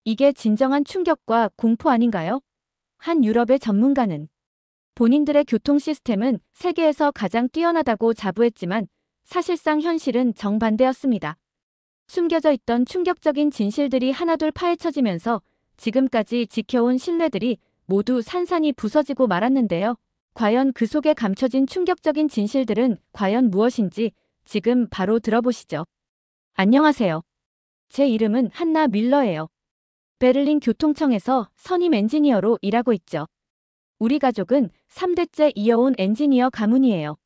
이게 진정한 충격과 공포 아닌가요? 한 유럽의 전문가는 본인들의 교통 시스템은 세계에서 가장 뛰어나다고 자부했지만 사실상 현실은 정반대였습니다. 숨겨져 있던 충격적인 진실들이 하나둘 파헤쳐지면서 지금까지 지켜온 신뢰들이 모두 산산이 부서지고 말았는데요. 과연 그 속에 감춰진 충격적인 진실들은 과연 무엇인지 지금 바로 들어보시죠. 안녕하세요. 제 이름은 한나 밀러예요. 베를린 교통청에서 선임 엔지니어로 일하고 있죠. 우리 가족은 3대째 이어온 엔지니어 가문이에요.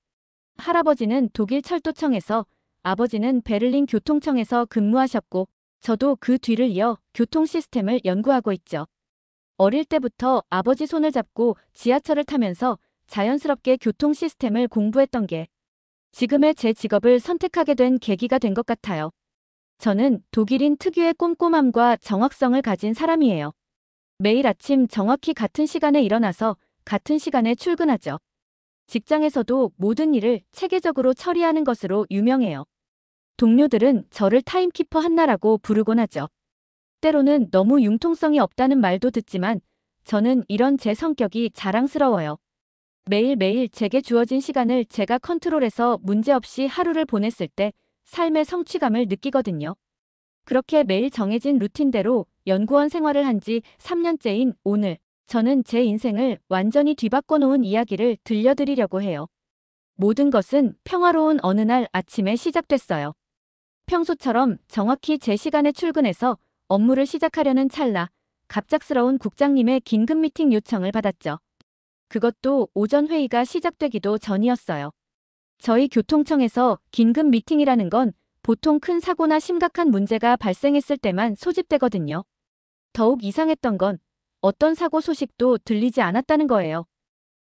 할아버지는 독일 철도청에서, 아버지는 베를린 교통청에서 근무하셨고, 저도 그 뒤를 이어 교통 시스템을 연구하고 있죠. 어릴 때부터 아버지 손을 잡고 지하철을 타면서 자연스럽게 교통 시스템을 공부했던 게 지금의 제 직업을 선택하게 된 계기가 된 것 같아요. 저는 독일인 특유의 꼼꼼함과 정확성을 가진 사람이에요. 매일 아침 정확히 같은 시간에 일어나서 같은 시간에 출근하죠. 직장에서도 모든 일을 체계적으로 처리하는 것으로 유명해요. 동료들은 저를 타임키퍼 한나라고 부르곤 하죠. 때로는 너무 융통성이 없다는 말도 듣지만 저는 이런 제 성격이 자랑스러워요. 매일매일 제게 주어진 시간을 제가 컨트롤해서 문제없이 하루를 보냈을 때 삶의 성취감을 느끼거든요. 그렇게 매일 정해진 루틴대로 연구원 생활을 한 지 3년째인 오늘, 저는 제 인생을 완전히 뒤바꿔 놓은 이야기를 들려드리려고 해요. 모든 것은 평화로운 어느 날 아침에 시작됐어요. 평소처럼 정확히 제 시간에 출근해서 업무를 시작하려는 찰나, 갑작스러운 국장님의 긴급 미팅 요청을 받았죠. 그것도 오전 회의가 시작되기도 전이었어요. 저희 교통청에서 긴급 미팅이라는 건 보통 큰 사고나 심각한 문제가 발생했을 때만 소집되거든요. 더욱 이상했던 건 어떤 사고 소식도 들리지 않았다는 거예요.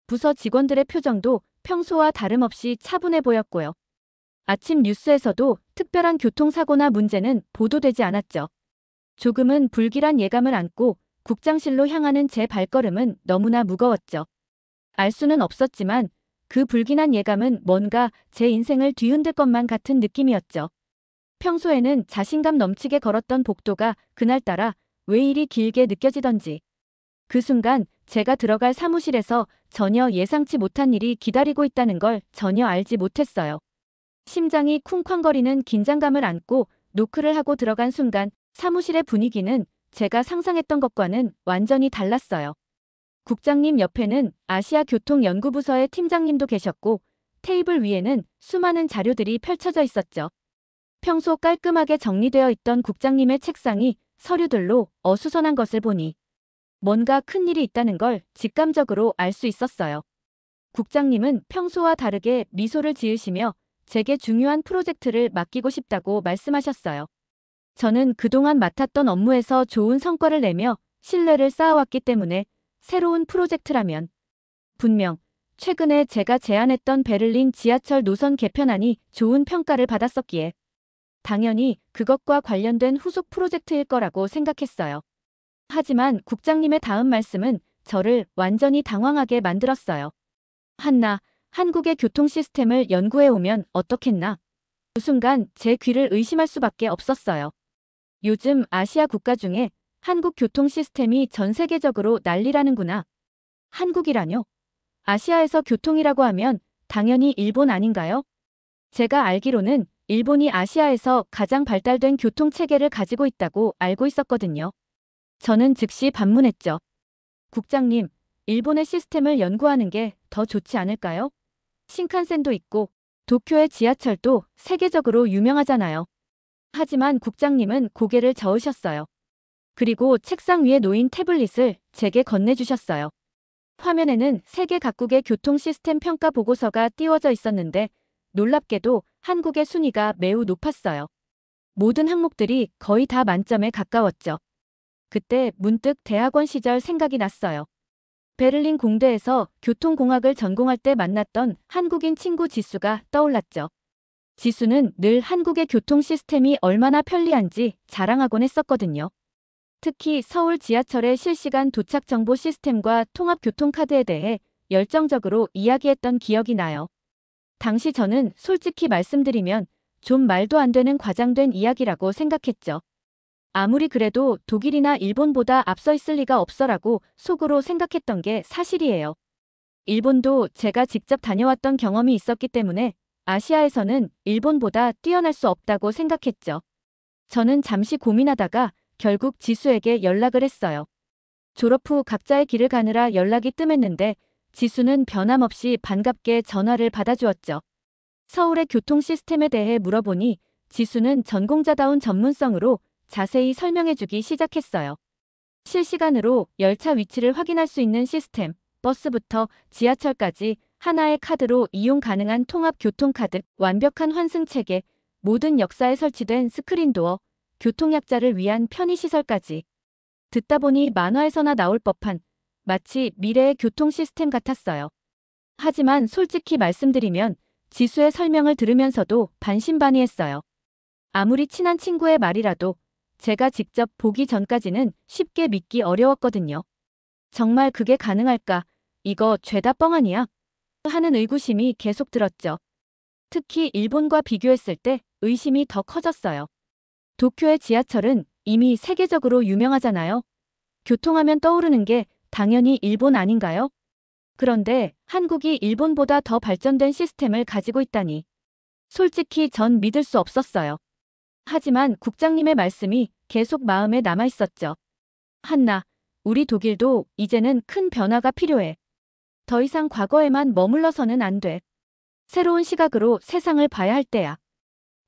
부서 직원들의 표정도 평소와 다름없이 차분해 보였고요. 아침 뉴스에서도 특별한 교통사고나 문제는 보도되지 않았죠. 조금은 불길한 예감을 안고 국장실로 향하는 제 발걸음은 너무나 무거웠죠. 알 수는 없었지만 그 불길한 예감은 뭔가 제 인생을 뒤흔들 것만 같은 느낌이었죠. 평소에는 자신감 넘치게 걸었던 복도가 그날따라 왜 이리 길게 느껴지던지. 그 순간 제가 들어갈 사무실에서 전혀 예상치 못한 일이 기다리고 있다는 걸 전혀 알지 못했어요. 심장이 쿵쾅거리는 긴장감을 안고 노크를 하고 들어간 순간 사무실의 분위기는 제가 상상했던 것과는 완전히 달랐어요. 국장님 옆에는 아시아교통연구부서의 팀장님도 계셨고 테이블 위에는 수많은 자료들이 펼쳐져 있었죠. 평소 깔끔하게 정리되어 있던 국장님의 책상이 서류들로 어수선한 것을 보니 뭔가 큰일이 있다는 걸 직감적으로 알 수 있었어요. 국장님은 평소와 다르게 미소를 지으시며 제게 중요한 프로젝트를 맡기고 싶다고 말씀하셨어요. 저는 그동안 맡았던 업무에서 좋은 성과를 내며 신뢰를 쌓아왔기 때문에 새로운 프로젝트라면 분명 최근에 제가 제안했던 베를린 지하철 노선 개편안이 좋은 평가를 받았었기에 당연히 그것과 관련된 후속 프로젝트일 거라고 생각했어요. 하지만 국장님의 다음 말씀은 저를 완전히 당황하게 만들었어요. 한나, 한국의 교통 시스템을 연구해 오면 어떻겠나? 그 순간 제 귀를 의심할 수밖에 없었어요. 요즘 아시아 국가 중에 한국 교통 시스템이 전 세계적으로 난리라는구나. 한국이라뇨? 아시아에서 교통이라고 하면 당연히 일본 아닌가요? 제가 알기로는 일본이 아시아에서 가장 발달된 교통 체계를 가지고 있다고 알고 있었거든요. 저는 즉시 반문했죠. 국장님, 일본의 시스템을 연구하는 게 더 좋지 않을까요? 신칸센도 있고 도쿄의 지하철도 세계적으로 유명하잖아요. 하지만 국장님은 고개를 저으셨어요. 그리고 책상 위에 놓인 태블릿을 제게 건네주셨어요. 화면에는 세계 각국의 교통 시스템 평가 보고서가 띄워져 있었는데 놀랍게도 한국의 순위가 매우 높았어요. 모든 항목들이 거의 다 만점에 가까웠죠. 그때 문득 대학원 시절 생각이 났어요. 베를린 공대에서 교통공학을 전공할 때 만났던 한국인 친구 지수가 떠올랐죠. 지수는 늘 한국의 교통 시스템이 얼마나 편리한지 자랑하곤 했었거든요. 특히 서울 지하철의 실시간 도착 정보 시스템과 통합교통카드에 대해 열정적으로 이야기했던 기억이 나요. 당시 저는 솔직히 말씀드리면 좀 말도 안 되는 과장된 이야기라고 생각했죠. 아무리 그래도 독일이나 일본보다 앞서 있을 리가 없어라고 속으로 생각했던 게 사실이에요. 일본도 제가 직접 다녀왔던 경험이 있었기 때문에 아시아에서는 일본보다 뛰어날 수 없다고 생각했죠. 저는 잠시 고민하다가 결국 지수에게 연락을 했어요. 졸업 후 각자의 길을 가느라 연락이 뜸했는데 지수는 변함없이 반갑게 전화를 받아주었죠. 서울의 교통 시스템에 대해 물어보니 지수는 전공자다운 전문성으로 자세히 설명해주기 시작했어요. 실시간으로 열차 위치를 확인할 수 있는 시스템, 버스부터 지하철까지 하나의 카드로 이용 가능한 통합 교통카드, 완벽한 환승 체계, 모든 역사에 설치된 스크린도어, 교통약자를 위한 편의시설까지. 듣다 보니 만화에서나 나올 법한 마치 미래의 교통 시스템 같았어요. 하지만 솔직히 말씀드리면 지수의 설명을 들으면서도 반신반의했어요. 아무리 친한 친구의 말이라도 제가 직접 보기 전까지는 쉽게 믿기 어려웠거든요. 정말 그게 가능할까? 이거 죄다 뻥 아니야? 하는 의구심이 계속 들었죠. 특히 일본과 비교했을 때 의심이 더 커졌어요. 도쿄의 지하철은 이미 세계적으로 유명하잖아요. 교통하면 떠오르는 게 당연히 일본 아닌가요? 그런데 한국이 일본보다 더 발전된 시스템을 가지고 있다니. 솔직히 전 믿을 수 없었어요. 하지만 국장님의 말씀이 계속 마음에 남아 있었죠. 한나, 우리 독일도 이제는 큰 변화가 필요해. 더 이상 과거에만 머물러서는 안 돼. 새로운 시각으로 세상을 봐야 할 때야.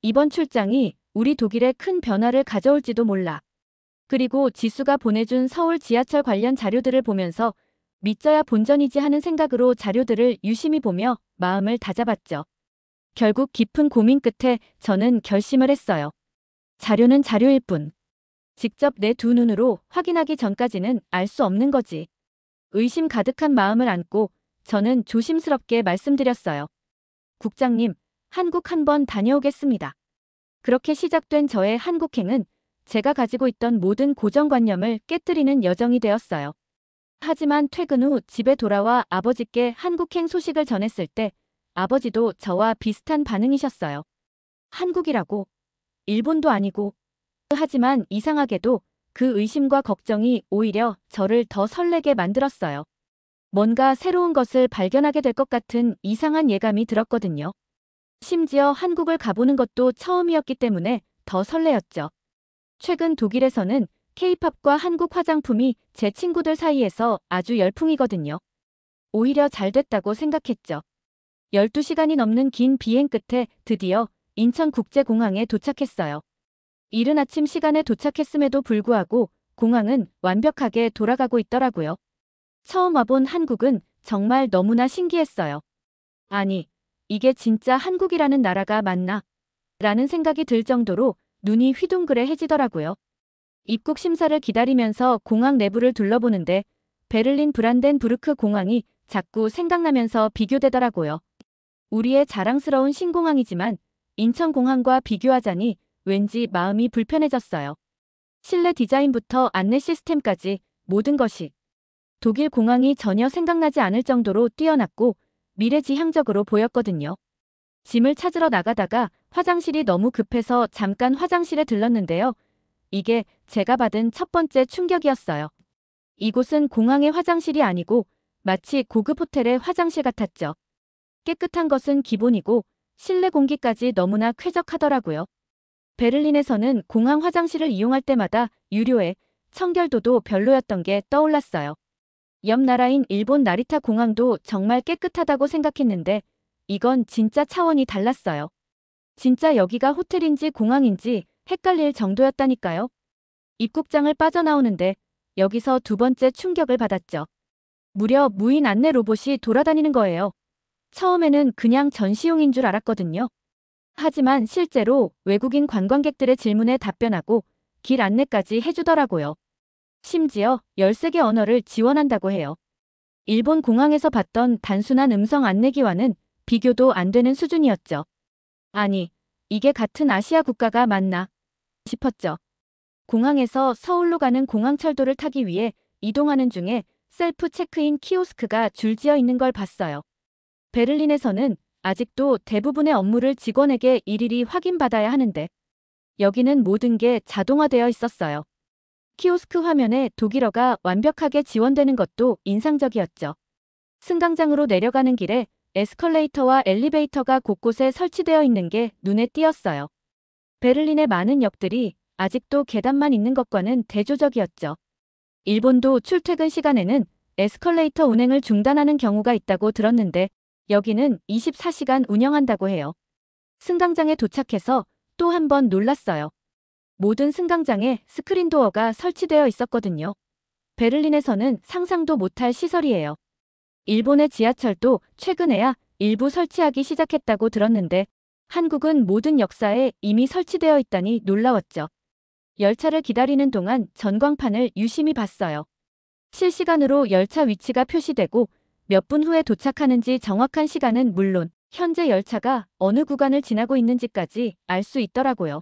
이번 출장이 우리 독일에 큰 변화를 가져올지도 몰라. 그리고 지수가 보내준 서울 지하철 관련 자료들을 보면서 믿져야 본전이지 하는 생각으로 자료들을 유심히 보며 마음을 다잡았죠. 결국 깊은 고민 끝에 저는 결심을 했어요. 자료는 자료일 뿐. 직접 내 두 눈으로 확인하기 전까지는 알 수 없는 거지. 의심 가득한 마음을 안고 저는 조심스럽게 말씀드렸어요. 국장님, 한국 한번 다녀오겠습니다. 그렇게 시작된 저의 한국행은 제가 가지고 있던 모든 고정관념을 깨뜨리는 여정이 되었어요. 하지만 퇴근 후 집에 돌아와 아버지께 한국행 소식을 전했을 때 아버지도 저와 비슷한 반응이셨어요. 한국이라고? 일본도 아니고. 하지만 이상하게도 그 의심과 걱정이 오히려 저를 더 설레게 만들었어요. 뭔가 새로운 것을 발견하게 될 것 같은 이상한 예감이 들었거든요. 심지어 한국을 가보는 것도 처음이었기 때문에 더 설레었죠. 최근 독일에서는 K-팝과 한국 화장품이 제 친구들 사이에서 아주 열풍이거든요. 오히려 잘 됐다고 생각했죠. 12시간이 넘는 긴 비행 끝에 드디어 인천국제공항에 도착했어요. 이른 아침 시간에 도착했음에도 불구하고 공항은 완벽하게 돌아가고 있더라고요. 처음 와본 한국은 정말 너무나 신기했어요. 아니, 이게 진짜 한국이라는 나라가 맞나? 라는 생각이 들 정도로 눈이 휘둥그레해지더라고요. 입국 심사를 기다리면서 공항 내부를 둘러보는데 베를린 브란덴부르크 공항이 자꾸 생각나면서 비교되더라고요. 우리의 자랑스러운 신공항이지만 인천공항과 비교하자니 왠지 마음이 불편해졌어요. 실내 디자인부터 안내 시스템까지 모든 것이 독일 공항이 전혀 생각나지 않을 정도로 뛰어났고 미래지향적으로 보였거든요. 짐을 찾으러 나가다가 화장실이 너무 급해서 잠깐 화장실에 들렀는데요. 이게 제가 받은 첫 번째 충격이었어요. 이곳은 공항의 화장실이 아니고 마치 고급 호텔의 화장실 같았죠. 깨끗한 것은 기본이고 실내 공기까지 너무나 쾌적하더라고요. 베를린에서는 공항 화장실을 이용할 때마다 유료에 청결도도 별로였던 게 떠올랐어요. 옆 나라인 일본 나리타 공항도 정말 깨끗하다고 생각했는데 이건 진짜 차원이 달랐어요. 진짜 여기가 호텔인지 공항인지 헷갈릴 정도였다니까요. 입국장을 빠져나오는데 여기서 두 번째 충격을 받았죠. 무려 무인 안내 로봇이 돌아다니는 거예요. 처음에는 그냥 전시용인 줄 알았거든요. 하지만 실제로 외국인 관광객들의 질문에 답변하고 길 안내까지 해주더라고요. 심지어 13개 언어를 지원한다고 해요. 일본 공항에서 봤던 단순한 음성 안내기와는 비교도 안 되는 수준이었죠. 아니, 이게 같은 아시아 국가가 맞나 싶었죠. 공항에서 서울로 가는 공항철도를 타기 위해 이동하는 중에 셀프 체크인 키오스크가 줄지어 있는 걸 봤어요. 베를린에서는 아직도 대부분의 업무를 직원에게 일일이 확인받아야 하는데 여기는 모든 게 자동화되어 있었어요. 키오스크 화면에 독일어가 완벽하게 지원되는 것도 인상적이었죠. 승강장으로 내려가는 길에 에스컬레이터와 엘리베이터가 곳곳에 설치되어 있는 게 눈에 띄었어요. 베를린의 많은 역들이 아직도 계단만 있는 것과는 대조적이었죠. 일본도 출퇴근 시간에는 에스컬레이터 운행을 중단하는 경우가 있다고 들었는데 여기는 24시간 운영한다고 해요. 승강장에 도착해서 또 한 번 놀랐어요. 모든 승강장에 스크린 도어가 설치되어 있었거든요. 베를린에서는 상상도 못할 시설이에요. 일본의 지하철도 최근에야 일부 설치하기 시작했다고 들었는데 한국은 모든 역사에 이미 설치되어 있다니 놀라웠죠. 열차를 기다리는 동안 전광판을 유심히 봤어요. 실시간으로 열차 위치가 표시되고 몇 분 후에 도착하는지 정확한 시간은 물론 현재 열차가 어느 구간을 지나고 있는지까지 알 수 있더라고요.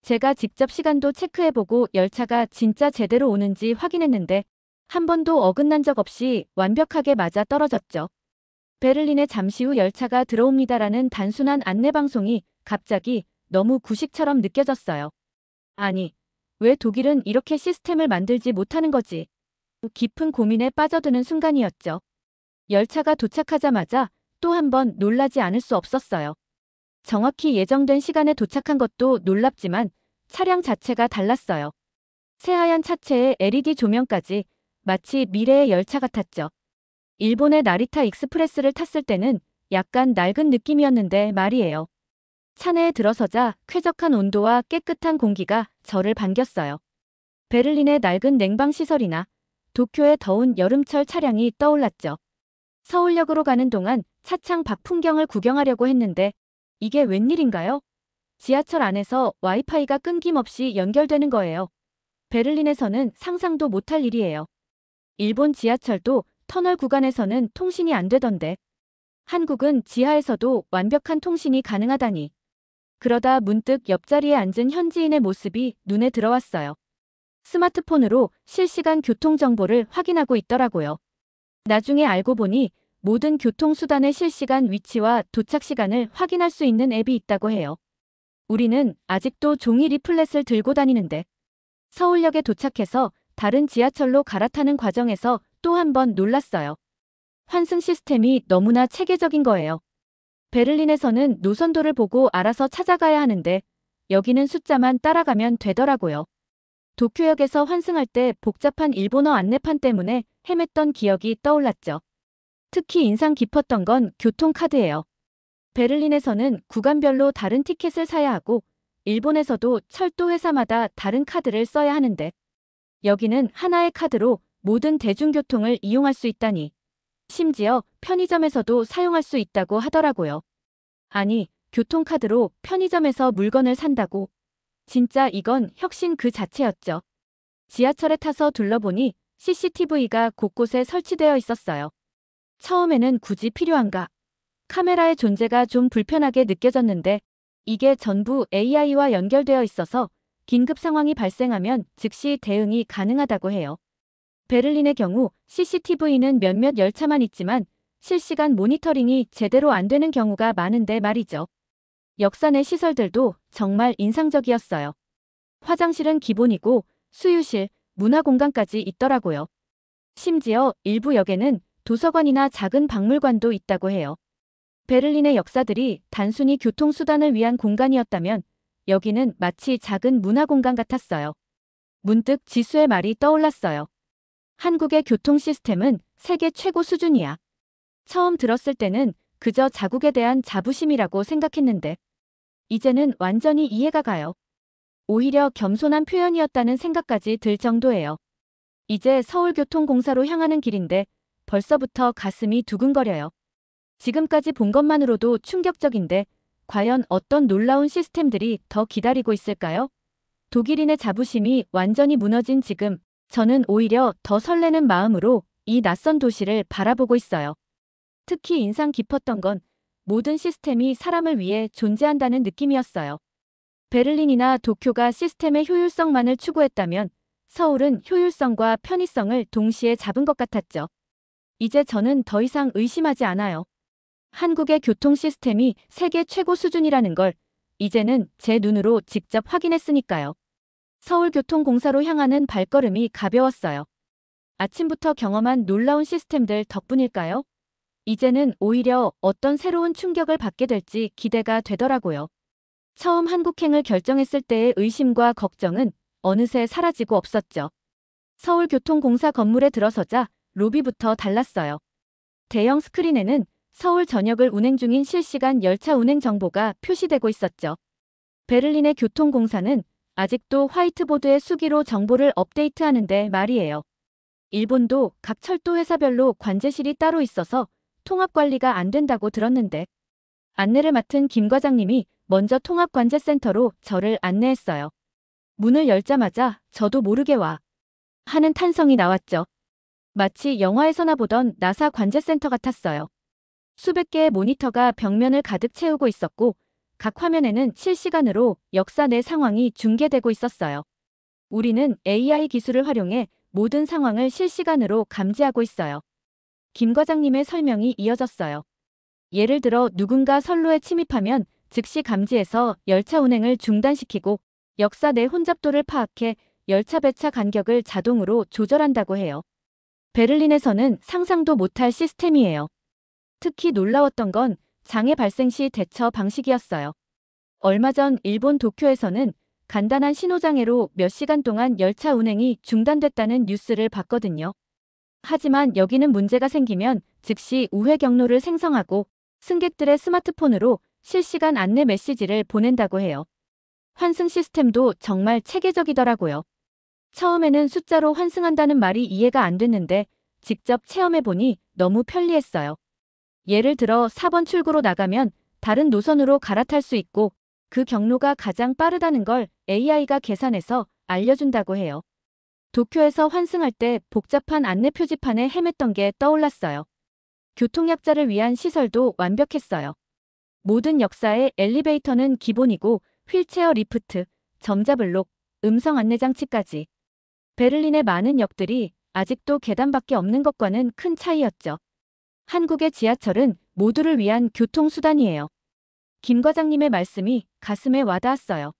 제가 직접 시간도 체크해보고 열차가 진짜 제대로 오는지 확인했는데 한 번도 어긋난 적 없이 완벽하게 맞아 떨어졌죠. 베를린에 잠시 후 열차가 들어옵니다라는 단순한 안내방송이 갑자기 너무 구식처럼 느껴졌어요. 아니, 왜 독일은 이렇게 시스템을 만들지 못하는 거지? 깊은 고민에 빠져드는 순간이었죠. 열차가 도착하자마자 또 한 번 놀라지 않을 수 없었어요. 정확히 예정된 시간에 도착한 것도 놀랍지만 차량 자체가 달랐어요. 새하얀 차체에 LED 조명까지 마치 미래의 열차 같았죠. 일본의 나리타 익스프레스를 탔을 때는 약간 낡은 느낌이었는데 말이에요. 차내에 들어서자 쾌적한 온도와 깨끗한 공기가 저를 반겼어요. 베를린의 낡은 냉방시설이나 도쿄의 더운 여름철 차량이 떠올랐죠. 서울역으로 가는 동안 차창 밖 풍경을 구경하려고 했는데 이게 웬일인가요? 지하철 안에서 와이파이가 끊김없이 연결되는 거예요. 베를린에서는 상상도 못할 일이에요. 일본 지하철도 터널 구간에서는 통신이 안 되던데 한국은 지하에서도 완벽한 통신이 가능하다니. 그러다 문득 옆자리에 앉은 현지인의 모습이 눈에 들어왔어요. 스마트폰으로 실시간 교통 정보를 확인하고 있더라고요. 나중에 알고 보니 모든 교통수단의 실시간 위치와 도착 시간을 확인할 수 있는 앱이 있다고 해요. 우리는 아직도 종이 리플렛을 들고 다니는데 서울역에 도착해서 다른 지하철로 갈아타는 과정에서 또 한 번 놀랐어요. 환승 시스템이 너무나 체계적인 거예요. 베를린에서는 노선도를 보고 알아서 찾아가야 하는데 여기는 숫자만 따라가면 되더라고요. 도쿄역에서 환승할 때 복잡한 일본어 안내판 때문에 헤맸던 기억이 떠올랐죠. 특히 인상 깊었던 건 교통카드예요. 베를린에서는 구간별로 다른 티켓을 사야 하고 일본에서도 철도 회사마다 다른 카드를 써야 하는데 여기는 하나의 카드로 모든 대중교통을 이용할 수 있다니. 심지어 편의점에서도 사용할 수 있다고 하더라고요. 아니, 교통카드로 편의점에서 물건을 산다고. 진짜 이건 혁신 그 자체였죠. 지하철에 타서 둘러보니 CCTV가 곳곳에 설치되어 있었어요. 처음에는 굳이 필요한가? 카메라의 존재가 좀 불편하게 느껴졌는데 이게 전부 AI와 연결되어 있어서 긴급 상황이 발생하면 즉시 대응이 가능하다고 해요. 베를린의 경우 CCTV는 몇몇 열차만 있지만 실시간 모니터링이 제대로 안 되는 경우가 많은데 말이죠. 역사 내 시설들도 정말 인상적이었어요. 화장실은 기본이고 수유실, 문화공간까지 있더라고요. 심지어 일부 역에는 도서관이나 작은 박물관도 있다고 해요. 베를린의 역사들이 단순히 교통수단을 위한 공간이었다면 여기는 마치 작은 문화공간 같았어요. 문득 지수의 말이 떠올랐어요. 한국의 교통 시스템은 세계 최고 수준이야. 처음 들었을 때는 그저 자국에 대한 자부심이라고 생각했는데 이제는 완전히 이해가 가요. 오히려 겸손한 표현이었다는 생각까지 들 정도예요. 이제 서울교통공사로 향하는 길인데 벌써부터 가슴이 두근거려요. 지금까지 본 것만으로도 충격적인데 과연 어떤 놀라운 시스템들이 더 기다리고 있을까요? 독일인의 자부심이 완전히 무너진 지금 저는 오히려 더 설레는 마음으로 이 낯선 도시를 바라보고 있어요. 특히 인상 깊었던 건 모든 시스템이 사람을 위해 존재한다는 느낌이었어요. 베를린이나 도쿄가 시스템의 효율성만을 추구했다면 서울은 효율성과 편의성을 동시에 잡은 것 같았죠. 이제 저는 더 이상 의심하지 않아요. 한국의 교통 시스템이 세계 최고 수준이라는 걸 이제는 제 눈으로 직접 확인했으니까요. 서울교통공사로 향하는 발걸음이 가벼웠어요. 아침부터 경험한 놀라운 시스템들 덕분일까요? 이제는 오히려 어떤 새로운 충격을 받게 될지 기대가 되더라고요. 처음 한국행을 결정했을 때의 의심과 걱정은 어느새 사라지고 없었죠. 서울교통공사 건물에 들어서자 로비부터 달랐어요. 대형 스크린에는 서울 전역을 운행 중인 실시간 열차 운행 정보가 표시되고 있었죠. 베를린의 교통공사는 아직도 화이트보드에 수기로 정보를 업데이트하는데 말이에요. 일본도 각 철도 회사별로 관제실이 따로 있어서 통합관리가 안 된다고 들었는데 안내를 맡은 김 과장님이 먼저 통합관제센터로 저를 안내했어요. 문을 열자마자 저도 모르게 와 하는 탄성이 나왔죠. 마치 영화에서나 보던 나사 관제센터 같았어요. 수백 개의 모니터가 벽면을 가득 채우고 있었고 각 화면에는 실시간으로 역사 내 상황이 중계되고 있었어요. 우리는 AI 기술을 활용해 모든 상황을 실시간으로 감지하고 있어요. 김 과장님의 설명이 이어졌어요. 예를 들어 누군가 선로에 침입하면 즉시 감지해서 열차 운행을 중단시키고 역사 내 혼잡도를 파악해 열차 배차 간격을 자동으로 조절한다고 해요. 베를린에서는 상상도 못할 시스템이에요. 특히 놀라웠던 건 장애 발생 시 대처 방식이었어요. 얼마 전 일본 도쿄에서는 간단한 신호장애로 몇 시간 동안 열차 운행이 중단됐다는 뉴스를 봤거든요. 하지만 여기는 문제가 생기면 즉시 우회 경로를 생성하고 승객들의 스마트폰으로 실시간 안내 메시지를 보낸다고 해요. 환승 시스템도 정말 체계적이더라고요. 처음에는 숫자로 환승한다는 말이 이해가 안 됐는데 직접 체험해보니 너무 편리했어요. 예를 들어 4번 출구로 나가면 다른 노선으로 갈아탈 수 있고 그 경로가 가장 빠르다는 걸 AI가 계산해서 알려준다고 해요. 도쿄에서 환승할 때 복잡한 안내 표지판에 헤맸던 게 떠올랐어요. 교통약자를 위한 시설도 완벽했어요. 모든 역사의 엘리베이터는 기본이고 휠체어 리프트, 점자블록, 음성 안내 장치까지. 베를린의 많은 역들이 아직도 계단밖에 없는 것과는 큰 차이였죠. 한국의 지하철은 모두를 위한 교통수단이에요. 김 과장님의 말씀이 가슴에 와닿았어요.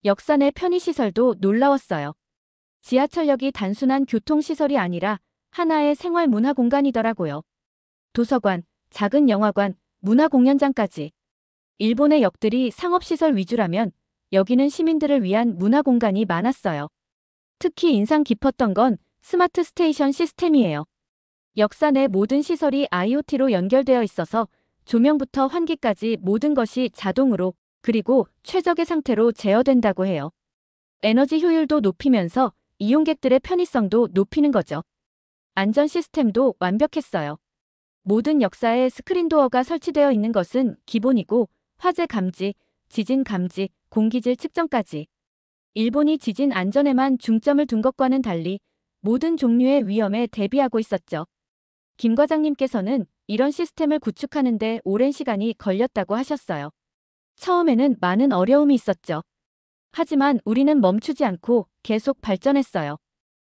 역사 내 편의시설도 놀라웠어요. 지하철역이 단순한 교통시설이 아니라 하나의 생활 문화 공간이더라고요. 도서관, 작은 영화관, 문화공연장까지. 일본의 역들이 상업시설 위주라면 여기는 시민들을 위한 문화 공간이 많았어요. 특히 인상 깊었던 건 스마트 스테이션 시스템이에요. 역사 내 모든 시설이 IoT로 연결되어 있어서 조명부터 환기까지 모든 것이 자동으로 그리고 최적의 상태로 제어된다고 해요. 에너지 효율도 높이면서 이용객들의 편의성도 높이는 거죠. 안전 시스템도 완벽했어요. 모든 역사에 스크린도어가 설치되어 있는 것은 기본이고 화재 감지, 지진 감지, 공기질 측정까지. 일본이 지진 안전에만 중점을 둔 것과는 달리 모든 종류의 위험에 대비하고 있었죠. 김 과장님께서는 이런 시스템을 구축하는 데 오랜 시간이 걸렸다고 하셨어요. 처음에는 많은 어려움이 있었죠. 하지만 우리는 멈추지 않고 계속 발전했어요.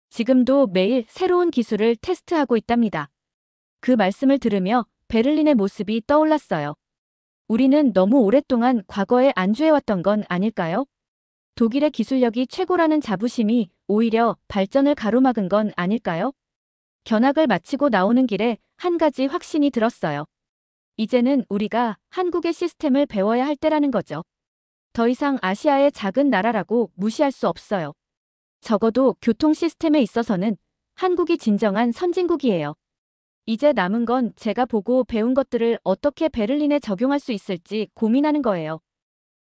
지금도 매일 새로운 기술을 테스트하고 있답니다. 그 말씀을 들으며 베를린의 모습이 떠올랐어요. 우리는 너무 오랫동안 과거에 안주해왔던 건 아닐까요? 독일의 기술력이 최고라는 자부심이 오히려 발전을 가로막은 건 아닐까요? 견학을 마치고 나오는 길에 한 가지 확신이 들었어요. 이제는 우리가 한국의 시스템을 배워야 할 때라는 거죠. 더 이상 아시아의 작은 나라라고 무시할 수 없어요. 적어도 교통 시스템에 있어서는 한국이 진정한 선진국이에요. 이제 남은 건 제가 보고 배운 것들을 어떻게 베를린에 적용할 수 있을지 고민하는 거예요.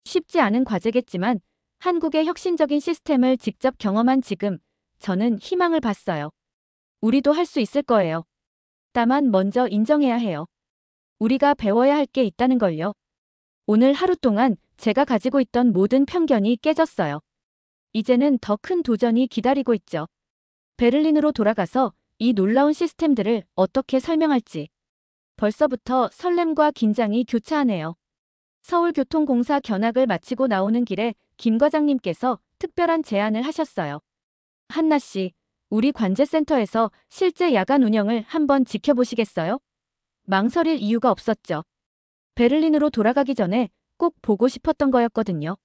쉽지 않은 과제겠지만 한국의 혁신적인 시스템을 직접 경험한 지금 저는 희망을 봤어요. 우리도 할 수 있을 거예요. 다만 먼저 인정해야 해요. 우리가 배워야 할 게 있다는 걸요. 오늘 하루 동안 제가 가지고 있던 모든 편견이 깨졌어요. 이제는 더 큰 도전이 기다리고 있죠. 베를린으로 돌아가서 이 놀라운 시스템들을 어떻게 설명할지. 벌써부터 설렘과 긴장이 교차하네요. 서울교통공사 견학을 마치고 나오는 길에 김 과장님께서 특별한 제안을 하셨어요. 한나 씨, 우리 관제센터에서 실제 야간 운영을 한번 지켜보시겠어요? 망설일 이유가 없었죠. 베를린으로 돌아가기 전에 꼭 보고 싶었던 거였거든요.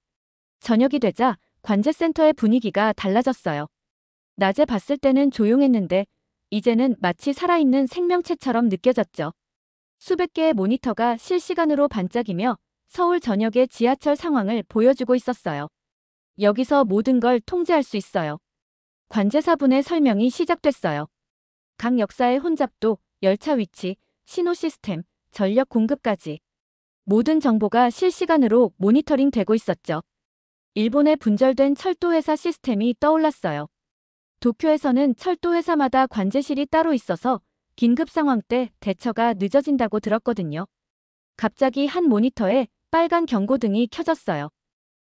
저녁이 되자 관제센터의 분위기가 달라졌어요. 낮에 봤을 때는 조용했는데 이제는 마치 살아있는 생명체처럼 느껴졌죠. 수백 개의 모니터가 실시간으로 반짝이며 서울 전역의 지하철 상황을 보여주고 있었어요. 여기서 모든 걸 통제할 수 있어요. 관제사분의 설명이 시작됐어요. 각 역사의 혼잡도, 열차 위치, 신호 시스템, 전력 공급까지 모든 정보가 실시간으로 모니터링 되고 있었죠. 일본의 분절된 철도회사 시스템이 떠올랐어요. 도쿄에서는 철도회사마다 관제실이 따로 있어서 긴급 상황 때 대처가 늦어진다고 들었거든요. 갑자기 한 모니터에 빨간 경고등이 켜졌어요.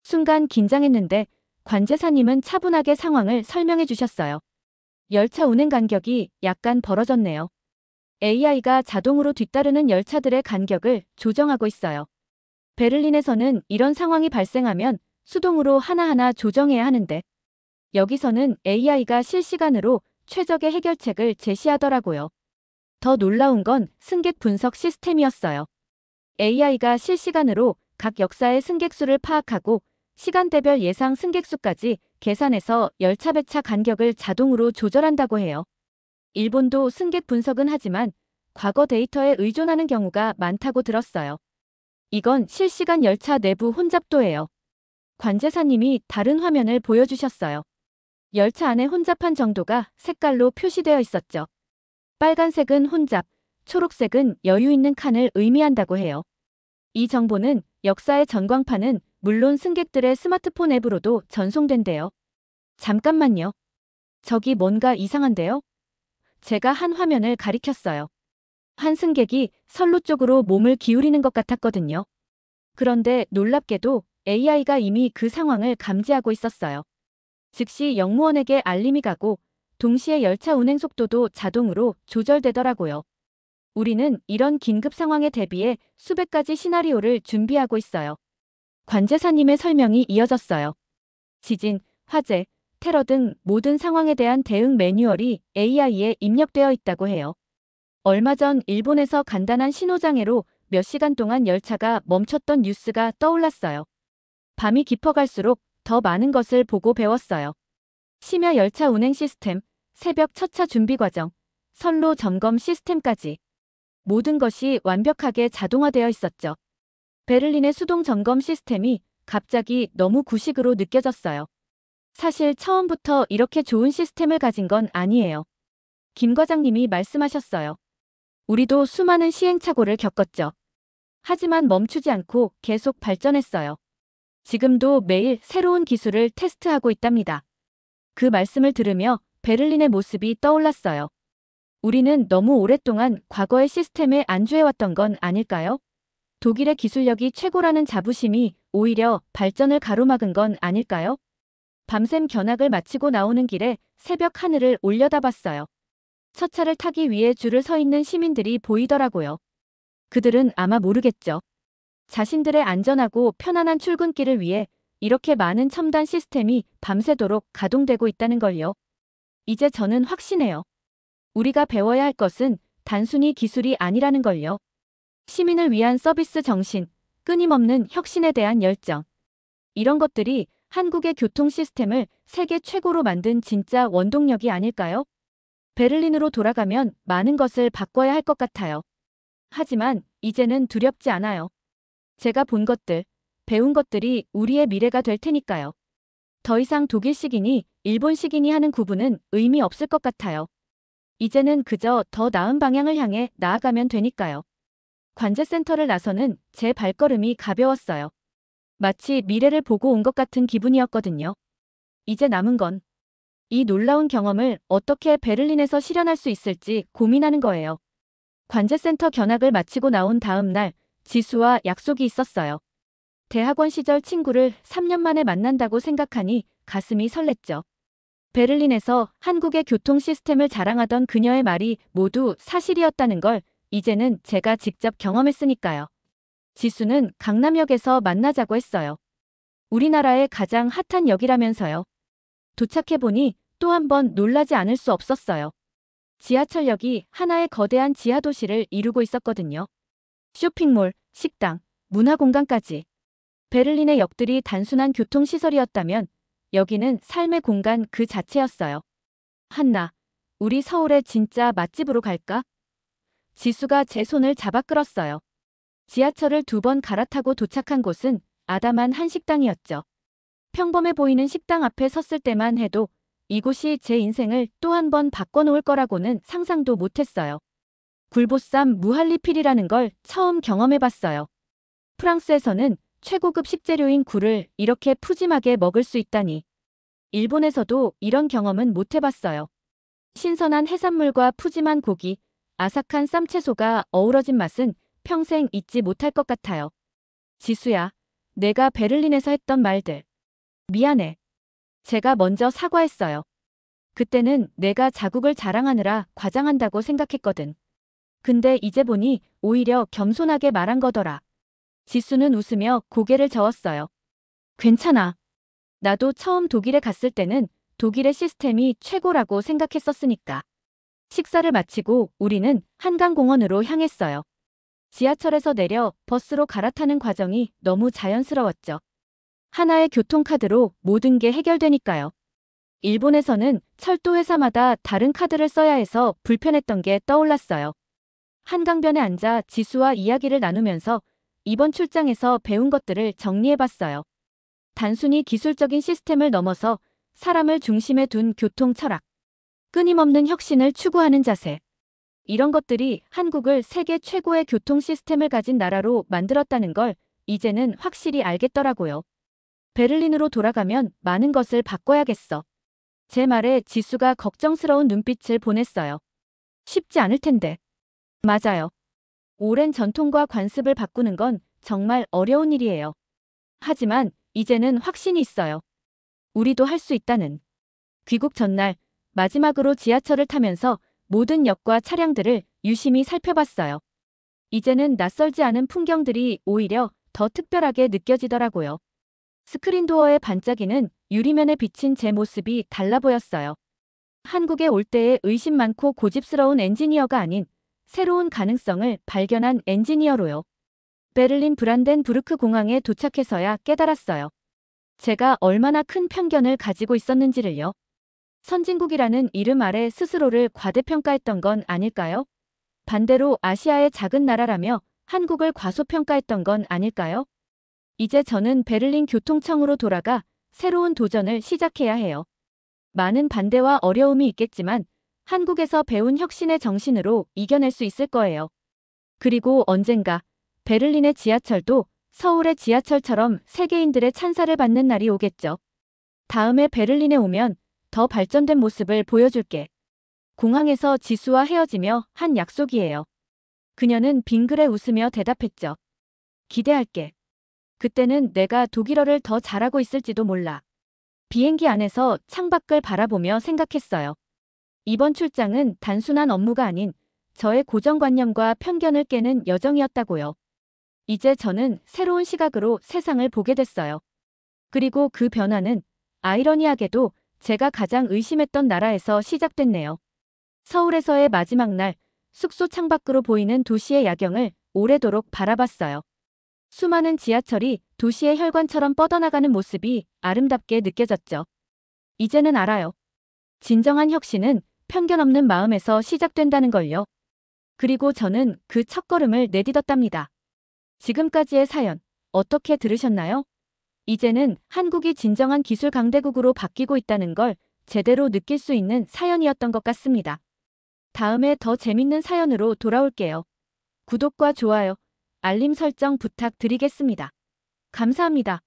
순간 긴장했는데 관제사님은 차분하게 상황을 설명해 주셨어요. 열차 운행 간격이 약간 벌어졌네요. AI가 자동으로 뒤따르는 열차들의 간격을 조정하고 있어요. 베를린에서는 이런 상황이 발생하면 수동으로 하나하나 조정해야 하는데 여기서는 AI가 실시간으로 최적의 해결책을 제시하더라고요. 더 놀라운 건 승객 분석 시스템이었어요. AI가 실시간으로 각 역사의 승객 수를 파악하고 시간대별 예상 승객 수까지 계산해서 열차 배차 간격을 자동으로 조절한다고 해요. 일본도 승객 분석은 하지만 과거 데이터에 의존하는 경우가 많다고 들었어요. 이건 실시간 열차 내부 혼잡도예요. 관제사님이 다른 화면을 보여주셨어요. 열차 안에 혼잡한 정도가 색깔로 표시되어 있었죠. 빨간색은 혼잡, 초록색은 여유 있는 칸을 의미한다고 해요. 이 정보는 역사의 전광판은 물론 승객들의 스마트폰 앱으로도 전송된대요. 잠깐만요. 저기 뭔가 이상한데요? 제가 한 화면을 가리켰어요. 한 승객이 선로 쪽으로 몸을 기울이는 것 같았거든요. 그런데 놀랍게도 AI가 이미 그 상황을 감지하고 있었어요. 즉시 역무원에게 알림이 가고 동시에 열차 운행 속도도 자동으로 조절되더라고요. 우리는 이런 긴급 상황에 대비해 수백 가지 시나리오를 준비하고 있어요. 관제사님의 설명이 이어졌어요. 지진, 화재, 테러 등 모든 상황에 대한 대응 매뉴얼이 AI에 입력되어 있다고 해요. 얼마 전 일본에서 간단한 신호장애로 몇 시간 동안 열차가 멈췄던 뉴스가 떠올랐어요. 밤이 깊어갈수록 더 많은 것을 보고 배웠어요. 심야 열차 운행 시스템, 새벽 첫차 준비 과정, 선로 점검 시스템까지 모든 것이 완벽하게 자동화되어 있었죠. 베를린의 수동 점검 시스템이 갑자기 너무 구식으로 느껴졌어요. 사실 처음부터 이렇게 좋은 시스템을 가진 건 아니에요. 김 과장님이 말씀하셨어요. 우리도 수많은 시행착오를 겪었죠. 하지만 멈추지 않고 계속 발전했어요. 지금도 매일 새로운 기술을 테스트하고 있답니다. 그 말씀을 들으며 베를린의 모습이 떠올랐어요. 우리는 너무 오랫동안 과거의 시스템에 안주해왔던 건 아닐까요? 독일의 기술력이 최고라는 자부심이 오히려 발전을 가로막은 건 아닐까요? 밤샘 견학을 마치고 나오는 길에 새벽 하늘을 올려다봤어요. 첫 차를 타기 위해 줄을 서 있는 시민들이 보이더라고요. 그들은 아마 모르겠죠. 자신들의 안전하고 편안한 출근길을 위해 이렇게 많은 첨단 시스템이 밤새도록 가동되고 있다는 걸요. 이제 저는 확신해요. 우리가 배워야 할 것은 단순히 기술이 아니라는 걸요. 시민을 위한 서비스 정신, 끊임없는 혁신에 대한 열정. 이런 것들이 한국의 교통 시스템을 세계 최고로 만든 진짜 원동력이 아닐까요? 베를린으로 돌아가면 많은 것을 바꿔야 할 것 같아요. 하지만 이제는 두렵지 않아요. 제가 본 것들, 배운 것들이 우리의 미래가 될 테니까요. 더 이상 독일식이니 일본식이니 하는 구분은 의미 없을 것 같아요. 이제는 그저 더 나은 방향을 향해 나아가면 되니까요. 관제센터를 나서는 제 발걸음이 가벼웠어요. 마치 미래를 보고 온 것 같은 기분이었거든요. 이제 남은 건 이 놀라운 경험을 어떻게 베를린에서 실현할 수 있을지 고민하는 거예요. 관제센터 견학을 마치고 나온 다음 날 지수와 약속이 있었어요. 대학원 시절 친구를 3년 만에 만난다고 생각하니 가슴이 설렜죠. 베를린에서 한국의 교통 시스템을 자랑하던 그녀의 말이 모두 사실이었다는 걸 이제는 제가 직접 경험했으니까요. 지수는 강남역에서 만나자고 했어요. 우리나라의 가장 핫한 역이라면서요. 도착해보니 또 한 번 놀라지 않을 수 없었어요. 지하철역이 하나의 거대한 지하도시를 이루고 있었거든요. 쇼핑몰, 식당, 문화공간까지. 베를린의 역들이 단순한 교통시설이었다면 여기는 삶의 공간 그 자체였어요. 한나, 우리 서울의 진짜 맛집으로 갈까? 지수가 제 손을 잡아 끌었어요. 지하철을 2번 갈아타고 도착한 곳은 아담한 한식당이었죠. 평범해 보이는 식당 앞에 섰을 때만 해도 이곳이 제 인생을 또 한 번 바꿔놓을 거라고는 상상도 못했어요. 굴보쌈 무할리필이라는 걸 처음 경험해봤어요. 프랑스에서는 최고급 식재료인 굴을 이렇게 푸짐하게 먹을 수 있다니. 일본에서도 이런 경험은 못해봤어요. 신선한 해산물과 푸짐한 고기, 아삭한 쌈채소가 어우러진 맛은 평생 잊지 못할 것 같아요. 지수야, 내가 베를린에서 했던 말들. 미안해. 제가 먼저 사과했어요. 그때는 내가 자국을 자랑하느라 과장한다고 생각했거든. 근데 이제 보니 오히려 겸손하게 말한 거더라. 지수는 웃으며 고개를 저었어요. 괜찮아. 나도 처음 독일에 갔을 때는 독일의 시스템이 최고라고 생각했었으니까. 식사를 마치고 우리는 한강공원으로 향했어요. 지하철에서 내려 버스로 갈아타는 과정이 너무 자연스러웠죠. 하나의 교통카드로 모든 게 해결되니까요. 일본에서는 철도 회사마다 다른 카드를 써야 해서 불편했던 게 떠올랐어요. 한강변에 앉아 지수와 이야기를 나누면서 이번 출장에서 배운 것들을 정리해봤어요. 단순히 기술적인 시스템을 넘어서 사람을 중심에 둔 교통 철학, 끊임없는 혁신을 추구하는 자세. 이런 것들이 한국을 세계 최고의 교통 시스템을 가진 나라로 만들었다는 걸 이제는 확실히 알겠더라고요. 베를린으로 돌아가면 많은 것을 바꿔야겠어. 제 말에 지수가 걱정스러운 눈빛을 보냈어요. 쉽지 않을 텐데. 맞아요. 오랜 전통과 관습을 바꾸는 건 정말 어려운 일이에요. 하지만 이제는 확신이 있어요. 우리도 할 수 있다는. 귀국 전날 마지막으로 지하철을 타면서 모든 역과 차량들을 유심히 살펴봤어요. 이제는 낯설지 않은 풍경들이 오히려 더 특별하게 느껴지더라고요. 스크린도어에 반짝이는 유리면에 비친 제 모습이 달라 보였어요. 한국에 올 때의 의심 많고 고집스러운 엔지니어가 아닌 새로운 가능성을 발견한 엔지니어로요. 베를린 브란덴부르크 공항에 도착해서야 깨달았어요. 제가 얼마나 큰 편견을 가지고 있었는지를요. 선진국이라는 이름 아래 스스로를 과대평가했던 건 아닐까요? 반대로 아시아의 작은 나라라며 한국을 과소평가했던 건 아닐까요? 이제 저는 베를린 교통청으로 돌아가 새로운 도전을 시작해야 해요. 많은 반대와 어려움이 있겠지만 한국에서 배운 혁신의 정신으로 이겨낼 수 있을 거예요. 그리고 언젠가 베를린의 지하철도 서울의 지하철처럼 세계인들의 찬사를 받는 날이 오겠죠. 다음에 베를린에 오면 더 발전된 모습을 보여줄게. 공항에서 지수와 헤어지며 한 약속이에요. 그녀는 빙그레 웃으며 대답했죠. 기대할게. 그때는 내가 독일어를 더 잘하고 있을지도 몰라. 비행기 안에서 창밖을 바라보며 생각했어요. 이번 출장은 단순한 업무가 아닌 저의 고정관념과 편견을 깨는 여정이었다고요. 이제 저는 새로운 시각으로 세상을 보게 됐어요. 그리고 그 변화는 아이러니하게도 제가 가장 의심했던 나라에서 시작됐네요. 서울에서의 마지막 날, 숙소 창밖으로 보이는 도시의 야경을 오래도록 바라봤어요. 수많은 지하철이 도시의 혈관처럼 뻗어나가는 모습이 아름답게 느껴졌죠. 이제는 알아요. 진정한 혁신은 편견 없는 마음에서 시작된다는 걸요. 그리고 저는 그 첫걸음을 내딛었답니다. 지금까지의 사연, 어떻게 들으셨나요? 이제는 한국이 진정한 기술 강대국으로 바뀌고 있다는 걸 제대로 느낄 수 있는 사연이었던 것 같습니다. 다음에 더 재밌는 사연으로 돌아올게요. 구독과 좋아요, 알림 설정 부탁드리겠습니다. 감사합니다.